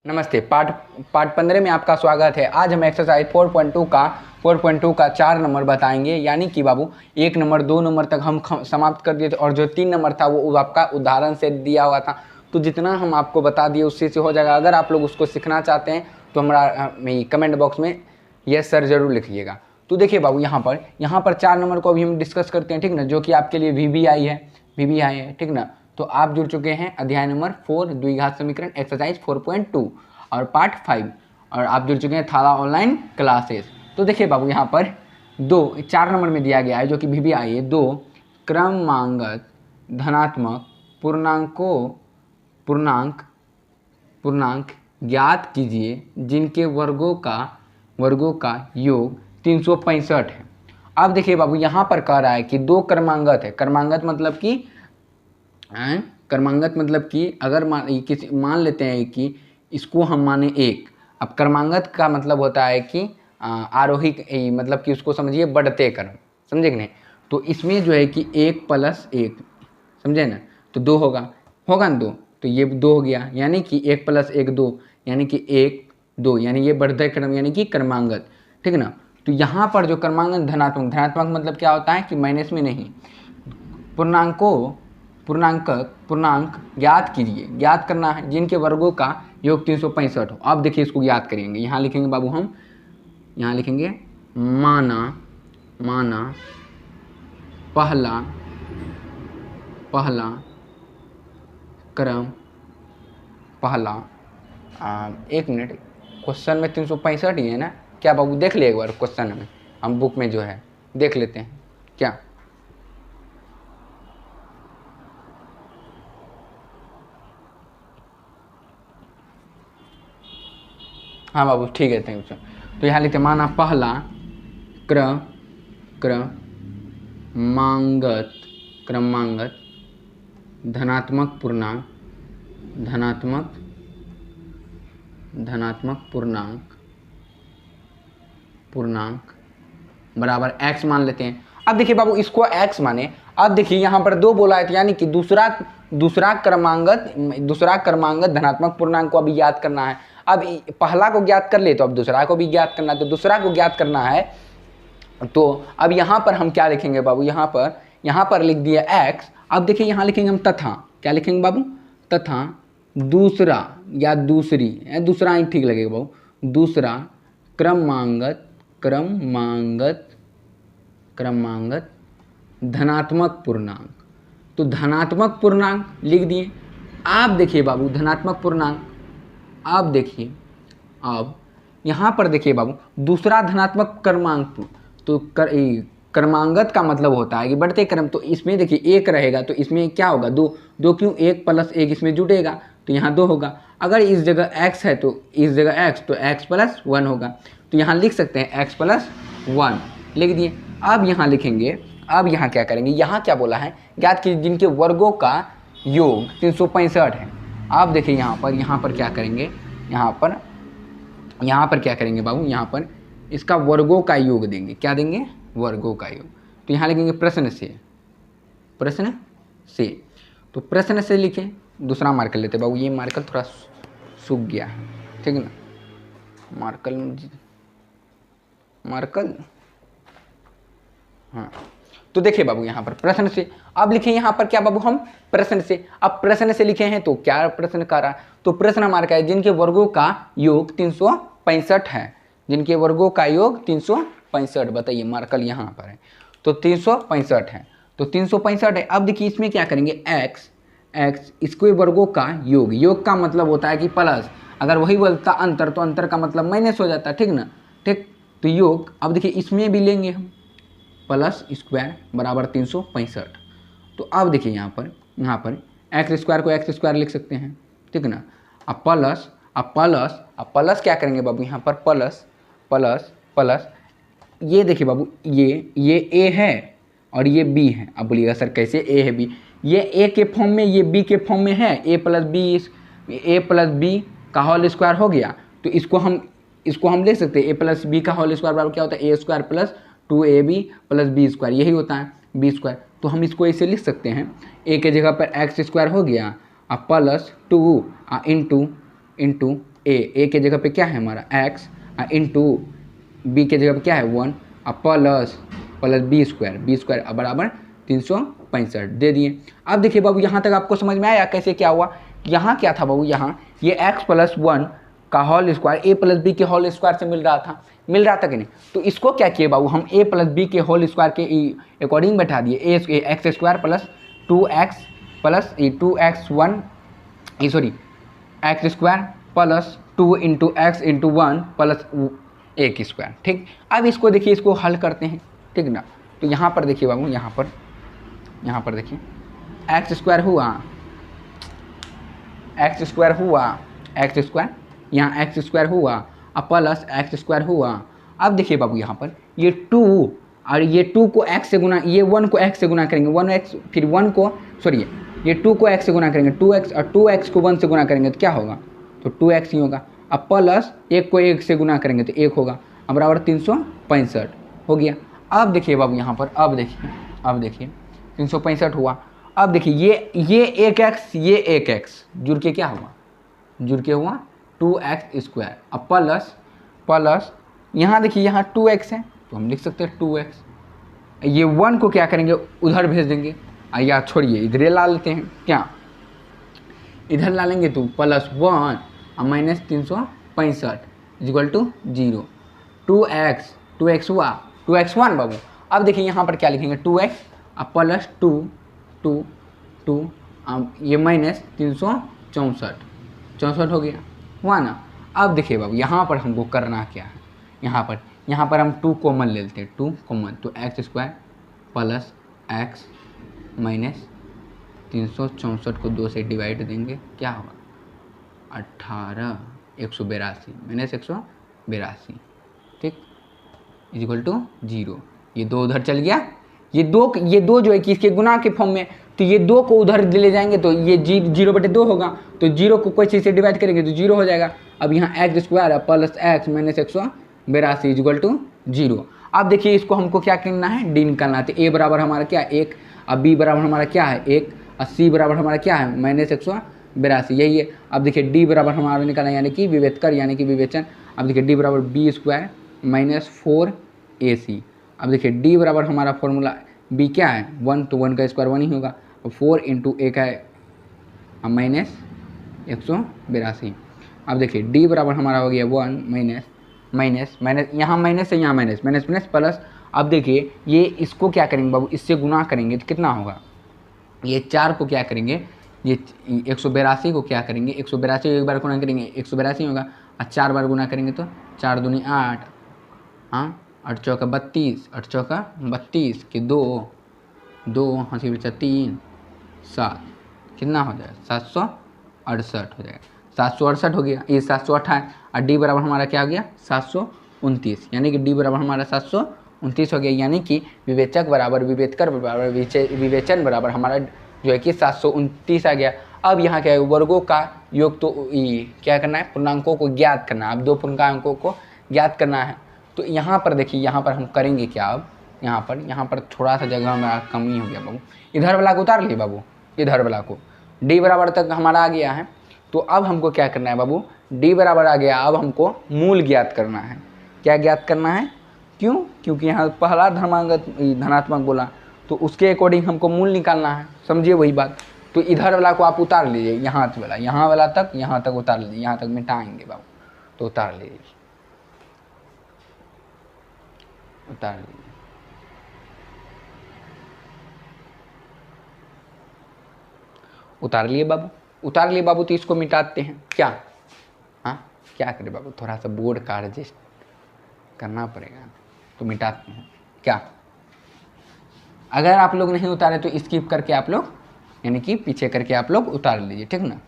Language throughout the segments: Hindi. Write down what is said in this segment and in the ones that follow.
नमस्ते। पार्ट पार्ट 15 में आपका स्वागत है। आज हम एक्सरसाइज 4.2 का 4 नंबर बताएंगे। यानी कि बाबू 1 नंबर 2 नंबर तक हम समाप्त कर दिए थे और जो 3 नंबर था वो आपका उदाहरण से दिया हुआ था। तो जितना हम आपको बता दिए उससे से हो जाएगा। अगर आप लोग उसको सीखना चाहते हैं तो हमारा कमेंट बॉक्स में यस सर ज़रूर लिखिएगा। तो देखिए बाबू यहाँ पर 4 नंबर को अभी हम डिस्कस करते हैं, ठीक ना, जो कि आपके लिए VBI है, ठीक ना। तो आप जुड़ चुके हैं अध्याय नंबर 4 द्विघात समीकरण एक्सरसाइज 4.2 और पार्ट 5, और आप जुड़ चुके हैं थाला ऑनलाइन क्लासेस। तो देखिए बाबू यहाँ पर 4 नंबर में दिया गया है जो कि VBI है। 2 क्रमांगत धनात्मक पूर्णांक ज्ञात कीजिए जिनके वर्गों का योग 365 है। अब देखिए बाबू यहाँ पर कह रहा है कि 2 क्रमांगत है। क्रमांगत मतलब कि अगर मान लेते हैं कि इसको हम माने 1। अब क्रमांगत का मतलब होता है कि आरोही, मतलब कि उसको समझिए बढ़ते क्रम, समझे कि नहीं। तो इसमें जो है कि 1 + 1, समझे ना, तो 2 होगा ना 2, तो ये 2 हो गया। यानी कि 1 + 1 2, यानी कि 1 2, यानी ये बढ़ते क्रम यानी कि क्रमांगत, ठीक ना। तो यहाँ पर जो क्रमांगत धनात्मक मतलब क्या होता है कि माइनस में नहीं, पूर्णांक ज्ञात कीजिए, ज्ञात करना है जिनके वर्गों का योग 365 हो। अब देखिए इसको ज्ञात करेंगे। यहाँ लिखेंगे बाबू, हम यहाँ लिखेंगे माना पहला क्रम, एक मिनट, क्वेश्चन में 365 ही है ना क्या बाबू? देख लिए एक बार क्वेश्चन में, हम बुक में जो है देख लेते हैं क्या। हाँ बाबू ठीक है, थैंक यू। तो यहाँ लिखते माना पहला क्रमांगत धनात्मक पूर्णांक बराबर x मान लेते हैं। अब देखिए बाबू इसको x माने, अब देखिए यहाँ पर 2 बोला है, तो यानी कि दूसरा क्रमांगत धनात्मक पूर्णांक को अभी याद करना है। अब पहला को ज्ञात कर ले तो अब दूसरा को भी ज्ञात करना है, तो दूसरा को ज्ञात करना है। तो अब यहाँ पर हम क्या लिखेंगे बाबू? यहाँ पर लिख दिया x। अब देखिए यहाँ लिखेंगे हम तथा, क्या लिखेंगे बाबू? तथा दूसरा या दूसरी, दूसरा ही ठीक लगेगा बाबू, दूसरा क्रमांगत धनात्मक पूर्णांक। तो धनात्मक पूर्णांक लिख दिए। आप देखिए बाबू धनात्मक पूर्णांक, आप देखिए, अब यहाँ पर देखिए बाबू दूसरा धनात्मक क्रमांक, तो क्रमांगत का मतलब होता है कि बढ़ते क्रम। तो इसमें देखिए 1 रहेगा तो इसमें क्या होगा? 2 क्यों? 1 + 1 इसमें जुटेगा तो यहाँ 2 होगा। अगर इस जगह x है तो इस जगह x, तो x + 1 होगा। तो यहाँ लिख सकते हैं x + 1 लिख दिए। अब यहाँ लिखेंगे, अब यहाँ क्या करेंगे? यहाँ क्या बोला है? ज्ञात कीजिए जिनके वर्गों का योग 365 है। आप देखिए यहाँ पर क्या करेंगे? यहाँ पर क्या करेंगे बाबू? यहाँ पर इसका वर्गों का योग देंगे। क्या देंगे? वर्गों का योग। तो यहाँ लिखेंगे प्रश्न से। तो प्रश्न से लिखें, दूसरा मार्कर लेते बाबू। ये मार्कर थोड़ा सूख गया है, ठीक है ना। मार्कर हाँ। तो देखिए बाबू यहाँ पर प्रश्न से, अब लिखें यहाँ पर क्या बाबू? हम प्रश्न से। अब प्रश्न से लिखे हैं तो क्या प्रश्न कर रहा है? तो प्रश्न हमारा क्या है? जिनके वर्गों का योग 365 है, जिनके वर्गों का योग 365, बताइए, मार्कर यहाँ पर है तो 365 है, तो 365 है। अब देखिए इसमें क्या करेंगे? x इसके वर्गों का योग का मतलब होता है कि प्लस, अगर वही बोलता अंतर तो अंतर का मतलब माइनस हो जाता है, ठीक ना, ठीक। तो योग, अब देखिए इसमें भी लेंगे हम +² बराबर 365। तो अब देखिए यहाँ पर x² को x² लिख सकते हैं, ठीक ना। अब प्लस क्या करेंगे बाबू? यहाँ पर प्लस ये देखिए बाबू, ये a है और ये b है। अब बोलिएगा सर कैसे a है b? ये a के फॉर्म में, ये b के फॉर्म में है। a + b का होल स्क्वायर हो गया। तो इसको हम लिख सकते हैं a + b का होल स्क्वायर बराबर क्या होता है? a² + 2ab + b², यही होता है b²। तो हम इसको ऐसे लिख सकते हैं, a के जगह पर x² हो गया, +2 इंटू ए के जगह पे क्या है हमारा x इंटू बी के जगह पे क्या है 1 प्लस बी स्क्वायर बराबर 365 दे दिए। अब देखिए बाबू यहाँ तक आपको समझ में आया कैसे क्या हुआ। यहाँ क्या था बाबू, यहाँ ये x प्लस 1 का होल स्क्वायर ए प्लस बी के होल स्क्वायर से मिल रहा था कि नहीं। तो इसको क्या किए बाबू, हम ए प्लस बी के होल स्क्वायर के अकॉर्डिंग बैठा दिए X square plus 2x plus 2x1 X square plus 2 into X into 1 plus A की स्क्वायर। ठीक, अब इसको देखिए, इसको हल करते हैं, ठीक ना। तो यहाँ पर देखिए बाबू, यहाँ पर देखिए एक्स स्क्वायर हुआ यहाँ एक्स स्क्वायर हुआ प्लस एक्स स्क्वायर हुआ। अब देखिए बाबू यहाँ पर ये 2 और ये 2 को x से गुना, ये 1 को x से गुना करेंगे 1x, फिर 1 को ये 2 को x से गुना करेंगे 2x और 2x को 1 से गुना करेंगे तो क्या होगा, तो 2x ही होगा। अब प्लस 1 को 1 से गुना करेंगे तो 1 होगा, अब बराबर 365 हो गया। अब देखिए बाबू यहाँ पर, अब देखिए 365 हुआ। अब देखिए ये एक x ये एक x जुड़ के क्या हुआ 2x स्क्वायर। अब प्लस यहाँ देखिए यहाँ 2x है तो हम लिख सकते हैं 2x। ये 1 को क्या करेंगे, उधर भेज देंगे, या छोड़िए इधर ला लेते हैं, क्या इधर ला लेंगे तो प्लस 1 और माइनस 365 इक्वल टू 0। 2x हुआ 2x1 बाबू। अब देखिए यहाँ पर क्या लिखेंगे 2x और प्लस 2 ये माइनस 364 हो गया, हुआ ना। अब देखिए बाबू यहाँ पर हमको करना क्या है, यहाँ पर हम 2 कॉमन ले लेते हैं, 2 कॉमन, तो x square plus x minus 364 को 2 से डिवाइड देंगे, क्या होगा 182 माइनस 182, ठीक, इक्वल टू 0। ये 2 उधर चल गया, ये दो जो है कि इसके गुना के फॉर्म में, तो ये 2 को उधर ले जाएंगे तो ये 0/2 होगा, तो 0 को कोई चीज़ से डिवाइड करेंगे तो 0 हो जाएगा। अब यहाँ x square plus x minus 182 equal to 0। अब देखिए इसको हमको क्या करना है, डी निकालना है। तो ए बराबर हमारा क्या है 1, अब बी बराबर हमारा क्या है 1, और सी बराबर हमारा क्या है माइनस 182, यही है। अब देखिए डी बराबर हमारा निकालना यानी कि विवेचन। अब देखिए डी बराबर बी स्क्वायर माइनस 4ac। अब देखिए डी बराबर हमारा फॉर्मूला बी क्या है 1, तो 1 का स्क्वायर 1 ही होगा, और 4 इंटू ए का है माइनस 182। अब देखिए डी बराबर हमारा हो गया 1 माइनस यहाँ माइनस है, यहाँ माइनस प्लस। अब देखिए ये इसको क्या करेंगे बाबू, इससे गुना करेंगे तो कितना होगा, ये 4 को क्या करेंगे, ये 182 को क्या करेंगे, 182 को एक बार गुना करेंगे 182 होगा, और 4 बार गुना करेंगे तो 4 दूनी 8, हाँ 8 चौका 32 के 2 हंसी बचा 3 7, कितना हो जाएगा 768 हो जाएगा, 768 हो गया, ये 728। और डी बराबर हमारा क्या हो गया 729, यानी कि डी बराबर हमारा 729 हो गया, यानी कि विवेचक बराबर विवेचकर बराबर विवेचन बराबर हमारा जो है कि 729 आ गया। अब यहाँ क्या है, वर्गों का योग, तो क्या करना है, पूर्णांकों को ज्ञात करना है। अब 2 पूर्णांकों को ज्ञात करना है, तो यहाँ पर देखिए, यहाँ पर हम करेंगे क्या, अब यहाँ पर थोड़ा सा जगह में कमी हो गया बाबू, इधर वाला को उतार लिए बाबू, इधर वाला को डी बराबर तक हमारा आ गया है। तो अब हमको क्या करना है बाबू, डी बराबर आ गया, अब हमको मूल ज्ञात करना है। क्या ज्ञात करना है, क्यों, क्योंकि यहाँ पहला धनात्मक बोला, तो उसके अकॉर्डिंग हमको मूल निकालना है, समझिए वही बात। तो इधर वाला को आप उतार लीजिए, यहाँ वाला तक, यहाँ तक उतार लीजिए, यहाँ तक मिटाएंगे बाबू, तो उतार लीजिए, उतार लिए बाबू। तो इसको मिटाते हैं, क्या, हाँ क्या करें बाबू, थोड़ा सा बोर्ड का एडजस्ट करना पड़ेगा, तो मिटाते हैं। क्या, अगर आप लोग नहीं उतारे तो स्किप करके आप लोग, यानी कि पीछे करके आप लोग उतार लीजिए, ठीक ना।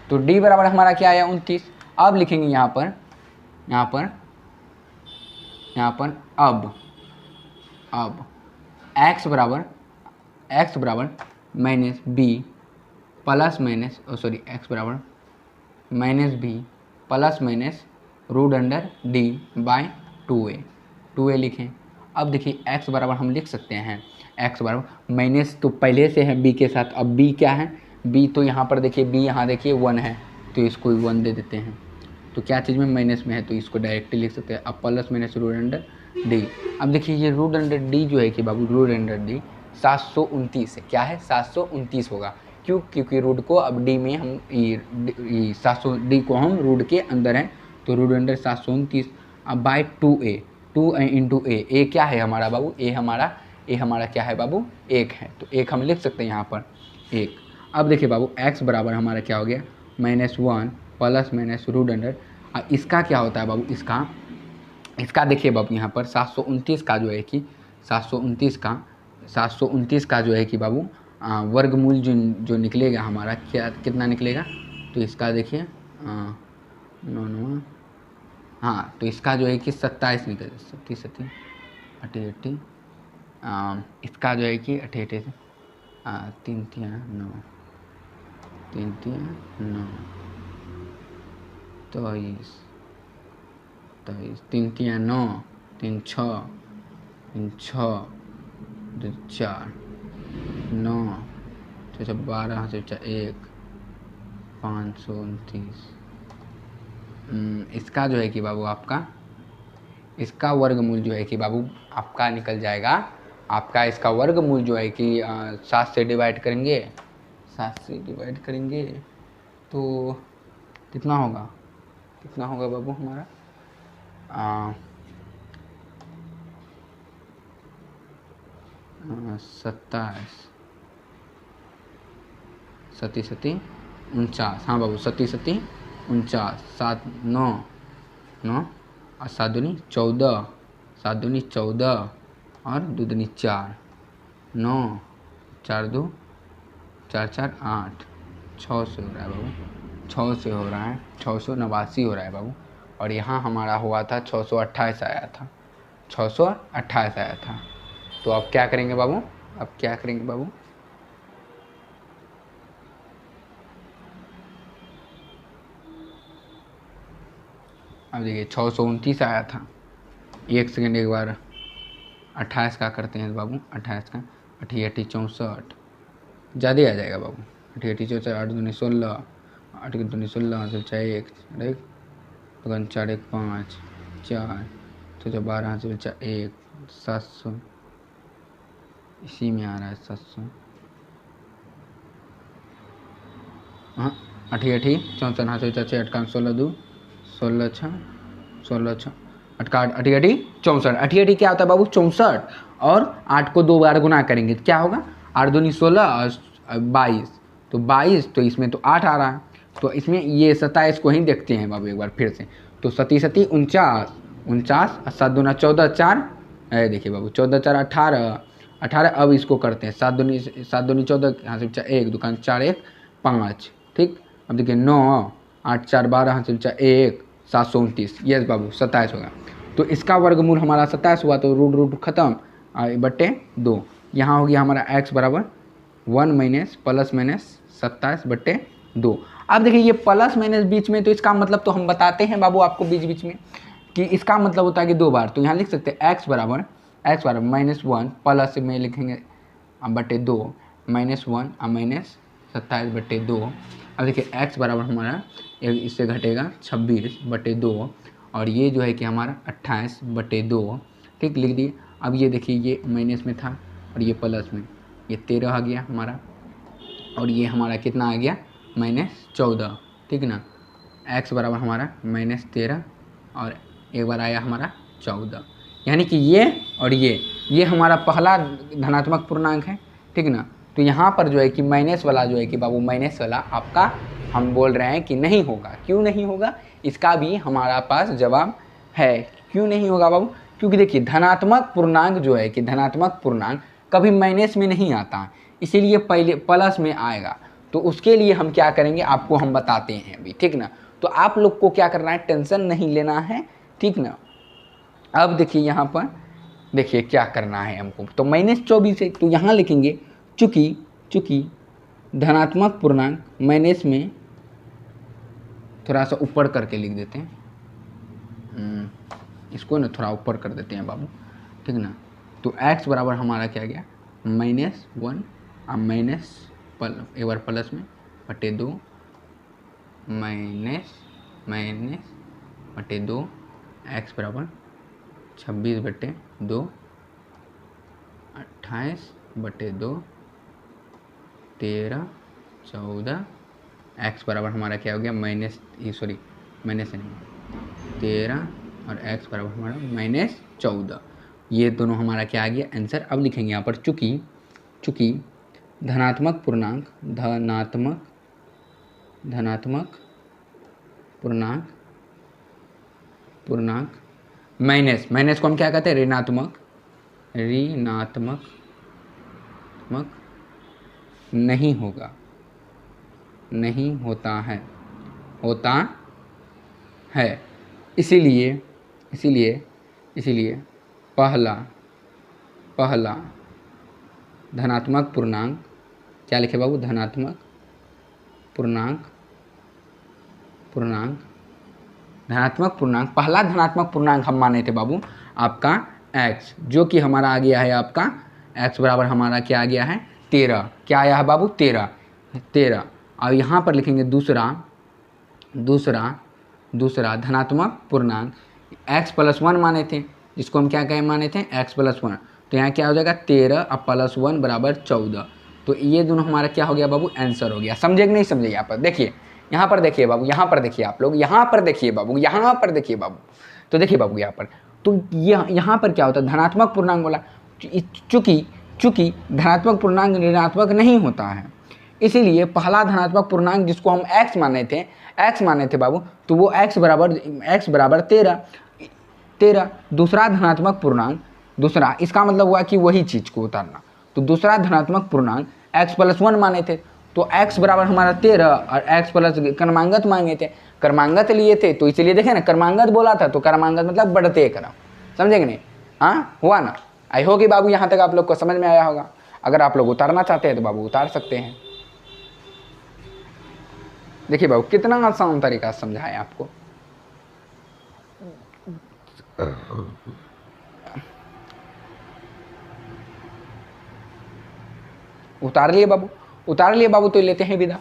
तो डी बराबर हमारा क्या आया 29। अब लिखेंगे यहाँ पर अब x बराबर minus b plus minus x बराबर minus b plus minus root under D by 2a लिखें। अब देखिए x बराबर हम लिख सकते हैं, x बराबर माइनस तो पहले से है b के साथ, अब b क्या है बी तो यहाँ पर देखिए बी यहाँ देखिए 1 है, तो इसको 1 दे देते हैं। तो क्या चीज़ में माइनस में है, तो इसको डायरेक्टली लिख सकते हैं। अब plus minus root under D. अब देखिए ये रूट अंडर डी जो है कि बाबू रूट अंडर डी 729 है। क्या है 729 होगा, क्यों? क्योंकि रूट को अब डी में हम 700 डी को हम रूट के अंदर हैं, तो रूट अंडर 729। अब बाय 2a, 2 इंटू ए क्या है हमारा बाबू, ए हमारा क्या है बाबू 1 है, तो 1 हम लिख सकते हैं यहाँ पर 1। अब देखिए बाबू x बराबर हमारा क्या हो गया -1 प्लस माइनस रूट अंडर। इसका क्या होता है बाबू, इसका देखिए बाबू यहाँ पर 729 का जो है कि 729 का जो है कि बाबू वर्गमूल जो निकलेगा हमारा क्या कितना निकलेगा, तो इसका देखिए हाँ, तो इसका जो है कि 27 निकल 37 88 इसका जो है कि 88 3 3 9 3 3 9 23 3 3 9 3 6 3 6 2 4 9 6 12 से 1 529। इसका जो है कि बाबू आपका इसका वर्गमूल जो है कि बाबू आपका निकल जाएगा, आपका इसका वर्गमूल जो है कि 7 से डिवाइड करेंगे, 7 से डिवाइड करेंगे तो कितना होगा बाबू हमारा 27 सती 49। हाँ बाबू 37 49 7 9 9 और 7 दूनी 14 7 दूनी 14 और 2 दूनी 4 9 4 2 4 4 8 6 से हो रहा है बाबू, 6 से हो रहा है 689 हो रहा है बाबू। और यहाँ हमारा हुआ था 628 आया था, 628 आया था। तो अब क्या करेंगे बाबू, अब देखिए 629 आया था। एक सेकेंड एक बार 28 का करते हैं बाबू, 28 का 88 64 ज़्यादा आ जाएगा बाबू, 88 64 8 दूनी 16 8 दूनी 16 से 4 1 4 1 5 4 तो 12 से 4 1 700 इसी में आ रहा है 700। हाँ 88 64 हाँ से 4 8 16 2 16 6 16 6 8 88 64 88 क्या होता है बाबू 64 और 8 को 2 बार गुना करेंगे तो क्या होगा 8 दूनी 16 और 22 तो 22, तो इसमें तो 8 आ रहा है, तो इसमें ये 27 को ही देखते हैं बाबू एक बार फिर से। तो 37 49 और 7 दूना 14 4 देखिए बाबू 14 4 18। अब इसको करते हैं 7 दूनी 14 यहाँ से 1 दुकान 4 1 5 ठीक। अब देखिए 9 8 4 12 यहाँ से 1 729 यस बाबू 27 होगा। तो इसका वर्गमूल हमारा 27 हुआ, तो रूट खत्म बटे 2। यहाँ हो गया हमारा x बराबर 1 माइनस प्लस माइनस 27 बटे 2। अब देखिए ये प्लस माइनस बीच में, तो इसका मतलब तो हम बताते हैं बाबू आपको बीच में कि इसका मतलब होता है कि 2 बार। तो यहाँ लिख सकते हैं x बराबर -1 प्लस में लिखेंगे बटे 2 -1 और माइनस 27 बटे 2। अब देखिए x बराबर हमारा इससे घटेगा 26 बटे 2 और ये जो है कि हमारा 28 बटे 2 ठीक लिख दिए। अब ये देखिए ये माइनस में था और ये प्लस में, ये 13 आ गया हमारा और ये हमारा कितना आ गया -14 ठीक ना। x बराबर हमारा -13 और एक बार आया हमारा 14, यानी कि ये और ये हमारा पहला धनात्मक पूर्णांक है ठीक ना। तो यहाँ पर जो है कि माइनस वाला जो है कि बाबू माइनस वाला आपका हम बोल रहे हैं कि नहीं होगा। क्यों नहीं होगा, इसका भी हमारा पास जवाब है। क्यों नहीं होगा बाबू, क्योंकि देखिए धनात्मक पूर्णांक जो है कि धनात्मक पूर्णांक कभी माइनस में नहीं आता, इसीलिए पहले प्लस में आएगा। तो उसके लिए हम क्या करेंगे आपको हम बताते हैं अभी ठीक ना। तो आप लोग को क्या करना है, टेंशन नहीं लेना है ठीक ना। अब देखिए यहाँ पर देखिए क्या करना है हमको, तो -24 है तो यहाँ लिखेंगे चूँकि धनात्मक पूर्णांक माइनस में थोड़ा सा ऊपर करके लिख देते हैं, इसको ना थोड़ा ऊपर कर देते हैं बाबू ठीक ना। तो x बराबर हमारा क्या गया -1 और एक बार प्लस में बटे 2 माइनस बटे 2 एक्स बराबर 26/2 28/2 13 14 एक्स बराबर हमारा क्या हो गया माइनस 13 और एक्स बराबर हमारा -14। ये दोनों हमारा क्या आ गया आंसर। अब लिखेंगे यहाँ पर चूँकि धनात्मक पूर्णांक माइनस को हम क्या कहते हैं ऋणात्मक नहीं होता है इसीलिए पहला धनात्मक पूर्णांक क्या लिखे बाबू धनात्मक पूर्णांक पहला धनात्मक पूर्णांक हम माने थे बाबू आपका x, जो कि हमारा आ गया है आपका x बराबर हमारा क्या आ गया है 13। क्या आया है बाबू 13। अब यहाँ पर लिखेंगे दूसरा धनात्मक पूर्णांक x + 1 माने थे, जिसको हम क्या माने थे x + 1। तो यहाँ क्या हो जाएगा 13 और +1 बराबर 14। तो ये दोनों हमारा क्या हो गया बाबू आंसर हो गया। समझे कि नहीं समझे? यहाँ पर देखिए, यहाँ पर देखिए बाबू, यहाँ पर देखिए आप लोग, यहाँ पर देखिए बाबू, यहाँ पर देखिए बाबू। तो देखिए बाबू यहाँ पर, तो यहाँ पर क्या होता है धनात्मक पूर्णांक बोला, चूँकि धनात्मक पूर्णांक ऋणात्मक नहीं होता है, इसीलिए पहला धनात्मक पूर्णांक जिसको हम x माने थे बाबू, तो वो x बराबर 13। दूसरा धनात्मक पूर्णांक, दूसरा इसका मतलब हुआ कि वही चीज़ को उतारना। तो दूसरा धनात्मक पूर्णांक x + 1 माने थे, तो x बराबर हमारा 13 और x प्लस क्रमांगत मांगे थे, क्रमांगत लिए थे, तो इसलिए देखें ना क्रमांगत बोला था, तो क्रमांगत मतलब बढ़ते क्रम। समझे कि नहीं? हाँ हुआ ना? आई हो कि बाबू यहाँ तक आप लोग को समझ में आया होगा। अगर आप लोग उतारना चाहते हैं तो बाबू उतार सकते हैं। देखिए बाबू कितना आसान तरीका समझा है आपको। उतार लिए बाबू, तो लेते हैं विदा।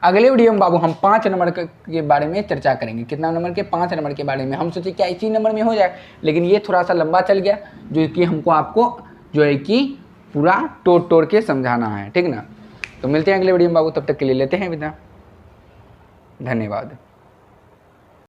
अगले वीडियो में बाबू हम 5 नंबर के बारे में चर्चा करेंगे। कितना नंबर के? 5 नंबर के बारे में। हम सोचे क्या इसी नंबर में हो जाए, लेकिन ये थोड़ा सा लंबा चल गया, जो कि हमको आपको जो है कि पूरा तोड़ के समझाना है, ठीक ना। तो मिलते हैं अगले वीडियो में बाबू, तब तक के लिए लेते हैं विदा। धन्यवाद।